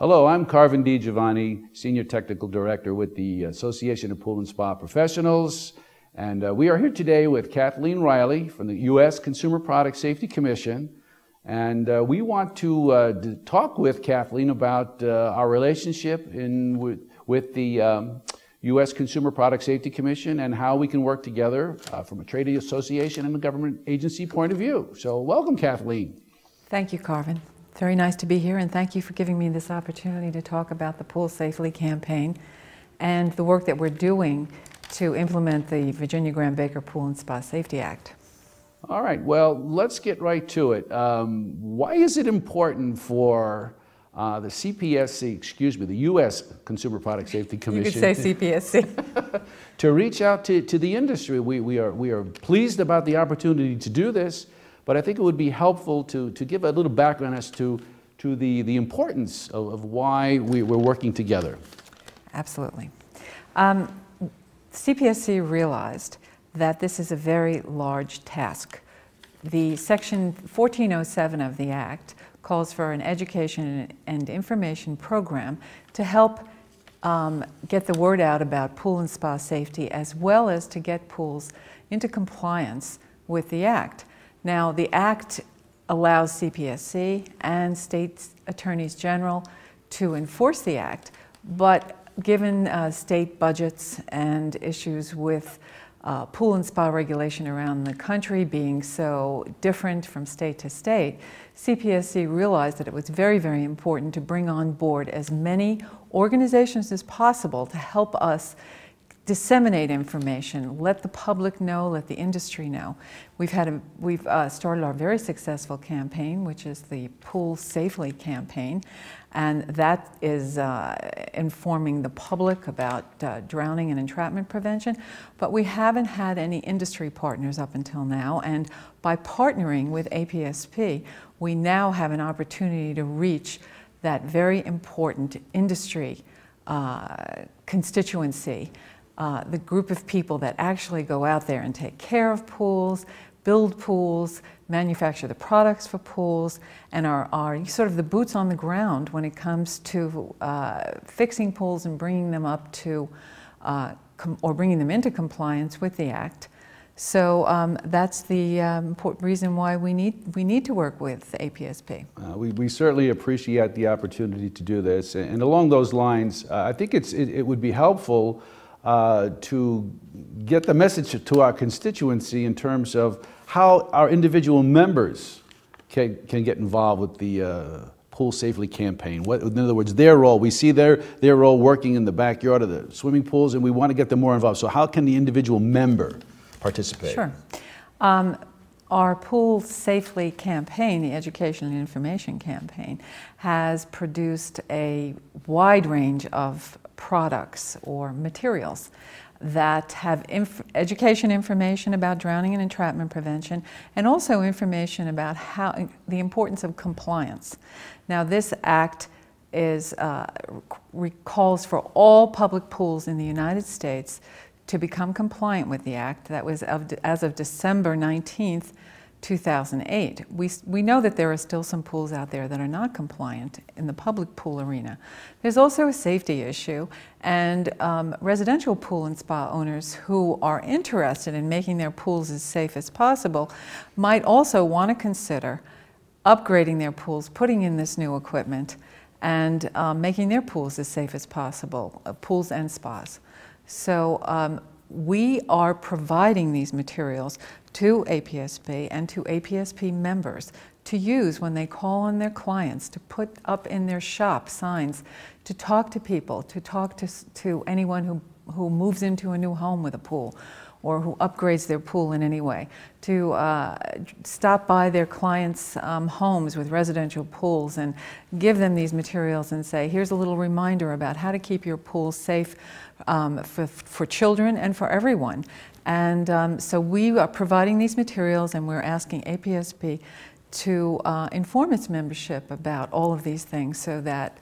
Hello, I'm Carvin D. Giovanni, Senior Technical Director with the Association of Pool and Spa Professionals. And we are here today with Kathleen Reilly from the U.S. Consumer Product Safety Commission. And we want to talk with Kathleen about our relationship with the U.S. Consumer Product Safety Commission and how we can work together from a trade association and a government agency point of view. So welcome, Kathleen. Thank you, Carvin. Very nice to be here, and thank you for giving me this opportunity to talk about the Pool Safely campaign and the work that we're doing to implement the Virginia Graham-Baker Pool and Spa Safety Act. All right, well, let's get right to it. Why is it important for the CPSC, the U.S. Consumer Product Safety Commission? You could say CPSC. To reach out to the industry. We are pleased about the opportunity to do this, but I think it would be helpful to give a little background as to the importance of why we're working together. Absolutely. CPSC realized that this is a very large task. The Section 1407 of the Act calls for an education and information program to help get the word out about pool and spa safety, as well as to get pools into compliance with the Act. Now, the Act allows CPSC and state attorneys general to enforce the Act, but given state budgets and issues with pool and spa regulation around the country being so different from state to state, CPSC realized that it was very, very important to bring on board as many organizations as possible to help us disseminate information, let the public know, let the industry know. We've started our very successful campaign, which is the Pool Safely campaign, and that is informing the public about drowning and entrapment prevention. But we haven't had any industry partners up until now, and by partnering with APSP, we now have an opportunity to reach that very important industry constituency. The group of people that actually go out there and take care of pools, build pools, manufacture the products for pools, and are sort of the boots on the ground when it comes to fixing pools and bringing them up to, or bringing them into compliance with the Act. So that's the important reason why we need to work with APSP. We certainly appreciate the opportunity to do this, and along those lines, I think it would be helpful to get the message to our constituency in terms of how our individual members can get involved with the Pool Safely campaign. In other words, their role. We see their role working in the backyard of the swimming pools, and we want to get them more involved. So how can the individual member participate? Sure. Our Pool Safely campaign, the Education and Information campaign, has produced a wide range of products or materials that have education information about drowning and entrapment prevention, and also information about the importance of compliance. Now, this Act calls for all public pools in the United States to become compliant with the Act. That was as of December 19th, 2008. We know that there are still some pools out there that are not compliant in the public pool arena. There's also a safety issue, and residential pool and spa owners who are interested in making their pools as safe as possible might also want to consider upgrading their pools, putting in this new equipment, and making their pools as safe as possible, pools and spas. So we are providing these materials to APSP and to APSP members to use when they call on their clients, to put up in their shop signs, to talk to people, to talk to anyone who moves into a new home with a pool or who upgrades their pool in any way, to stop by their clients' homes with residential pools and give them these materials and say, here's a little reminder about how to keep your pool safe for children and for everyone. And so we are providing these materials, and we're asking APSP to inform its membership about all of these things so that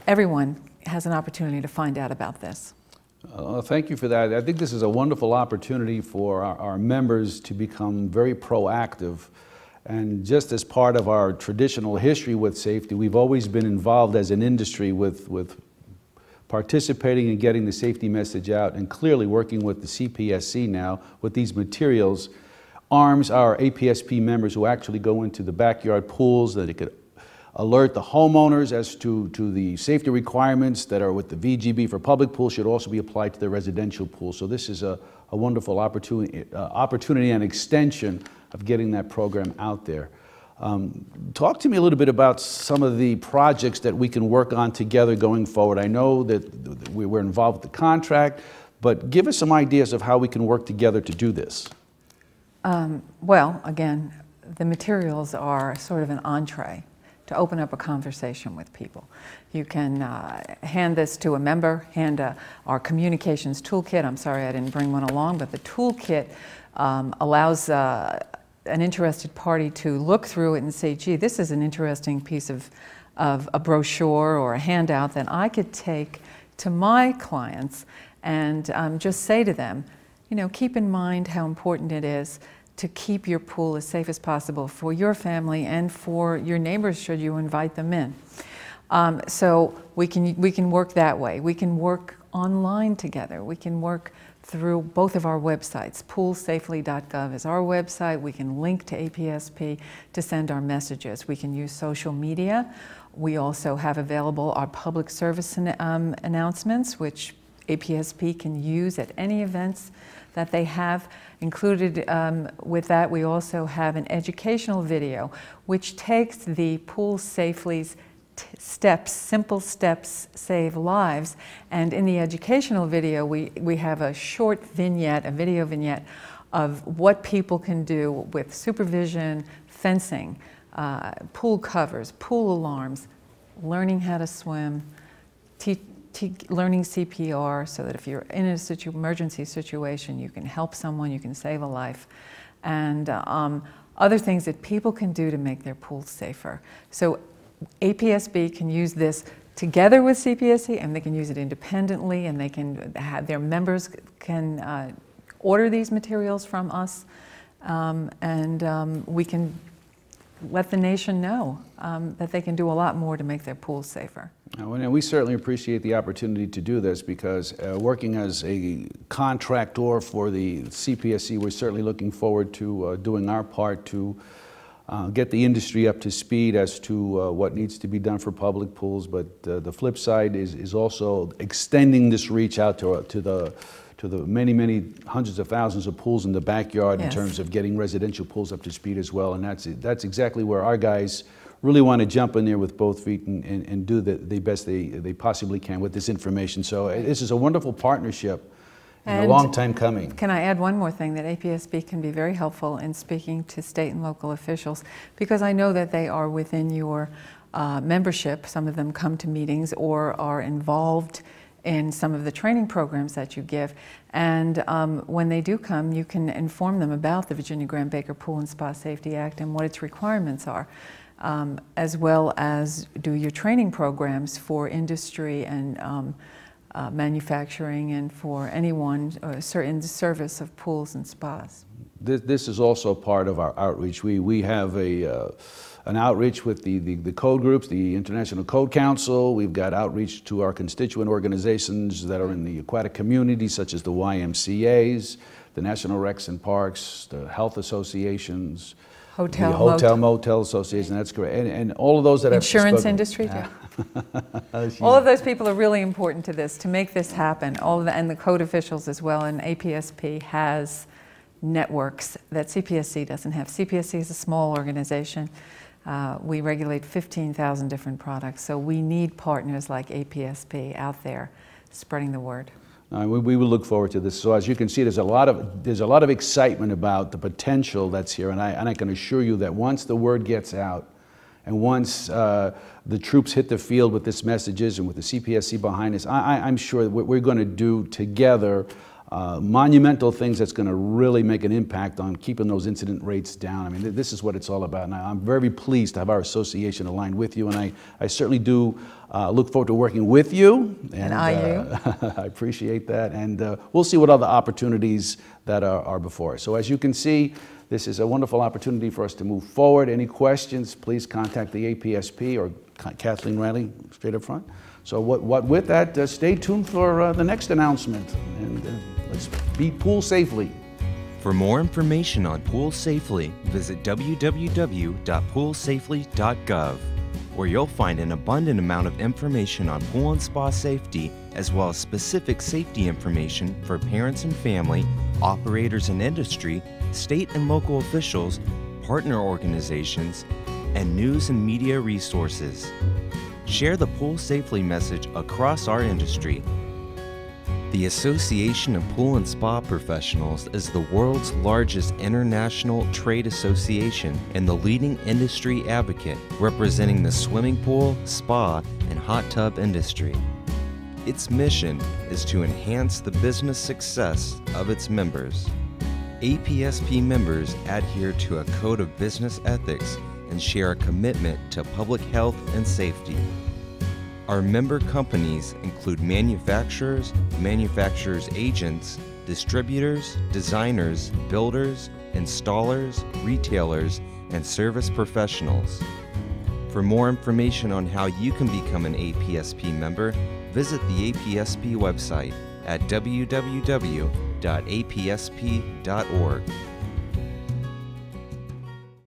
everyone has an opportunity to find out about this. Thank you for that. I think this is a wonderful opportunity for our members to become very proactive And just as part of our traditional history with safety, we've always been involved as an industry with participating in getting the safety message out, and clearly working with the CPSC now with these materials arms our APSP members who actually go into the backyard pools, that it could alert the homeowners as to the safety requirements that are with the VGB for public pools should also be applied to the residential pools. So this is a wonderful opportunity and extension of getting that program out there. Talk to me a little bit about some of the projects that we can work on together going forward. I know that we're involved with the contract, but give us some ideas of how we can work together to do this. Well, again, the materials are sort of an entree to open up a conversation with people. You can hand this to a member, hand our communications toolkit. I'm sorry I didn't bring one along, but the toolkit allows an interested party to look through it and say, gee, this is an interesting piece of a brochure or a handout that I could take to my clients and just say to them, you know, keep in mind how important it is to keep your pool as safe as possible for your family and for your neighbors should you invite them in. So we can work that way. We can work online together. We can work through both of our websites. Poolsafely.gov is our website. We can link to APSP to send our messages. We can use social media. We also have available our public service announcements, which APSP can use at any events that they have. Included with that, we also have an educational video which takes the Pool Safely's steps, simple steps save lives, and in the educational video we have a short vignette, a video vignette of what people can do with supervision, fencing, pool covers, pool alarms, learning how to swim, learning CPR so that if you're in an emergency situation, you can help someone, you can save a life, and other things that people can do to make their pools safer. So APSP can use this together with CPSC, and they can use it independently, and they can have their members can order these materials from us, and we can let the nation know that they can do a lot more to make their pools safer. And we certainly appreciate the opportunity to do this because working as a contractor for the CPSC, we're certainly looking forward to doing our part to get the industry up to speed as to what needs to be done for public pools. But the flip side is also extending this reach out to the many hundreds of thousands of pools in the backyard. Yes. In terms of getting residential pools up to speed as well. And that's exactly where our guys really want to jump in there with both feet and do the best they possibly can with this information. So this is a wonderful partnership and a long time coming. Can I add one more thing, that APSP can be very helpful in speaking to state and local officials, because I know that they are within your membership. Some of them come to meetings or are involved in some of the training programs that you give, and when they do come, you can inform them about the Virginia Graham Baker Pool and Spa Safety Act and what its requirements are, as well as do your training programs for industry and manufacturing and for anyone in the service of pools and spas. This is also part of our outreach. We have an outreach with the code groups, the International Code Council. We've got outreach to our constituent organizations that are in the aquatic community, such as the YMCAs, the National Recs and Parks, the health associations, the motel association. That's correct, and all of those that insurance industry. Yeah. All of those people are really important to this, to make this happen. And the code officials as well. And APSP has networks that CPSC doesn't have. CPSC is a small organization. We regulate 15,000 different products, so we need partners like APSP out there spreading the word. We will look forward to this. So as you can see, there's a lot of excitement about the potential that's here, and I can assure you that once the word gets out, and once the troops hit the field with this messages and with the CPSC behind us, I'm sure we're going to do together monumental things that's going to really make an impact on keeping those incident rates down. I mean, this is what it's all about. And I'm very pleased to have our association aligned with you, and I certainly do look forward to working with you. And I appreciate that, and we'll see what other opportunities that are before us. So as you can see, This is a wonderful opportunity for us to move forward. Any questions, please contact the APSP or Kathleen Reilly straight up front. So with that, stay tuned for the next announcement, and let's beat pool safely. For more information on Pool Safely, visit www.poolsafely.gov, where you'll find an abundant amount of information on pool and spa safety, as well as specific safety information for parents and family, operators and industry, state and local officials, partner organizations, and news and media resources. Share the Pool Safely message across our industry. The Association of Pool and Spa Professionals is the world's largest international trade association and the leading industry advocate representing the swimming pool, spa, and hot tub industry. Its mission is to enhance the business success of its members. APSP members adhere to a code of business ethics and share a commitment to public health and safety. Our member companies include manufacturers, manufacturers' agents, distributors, designers, builders, installers, retailers, and service professionals. For more information on how you can become an APSP member, visit the APSP website at www.apsp.org.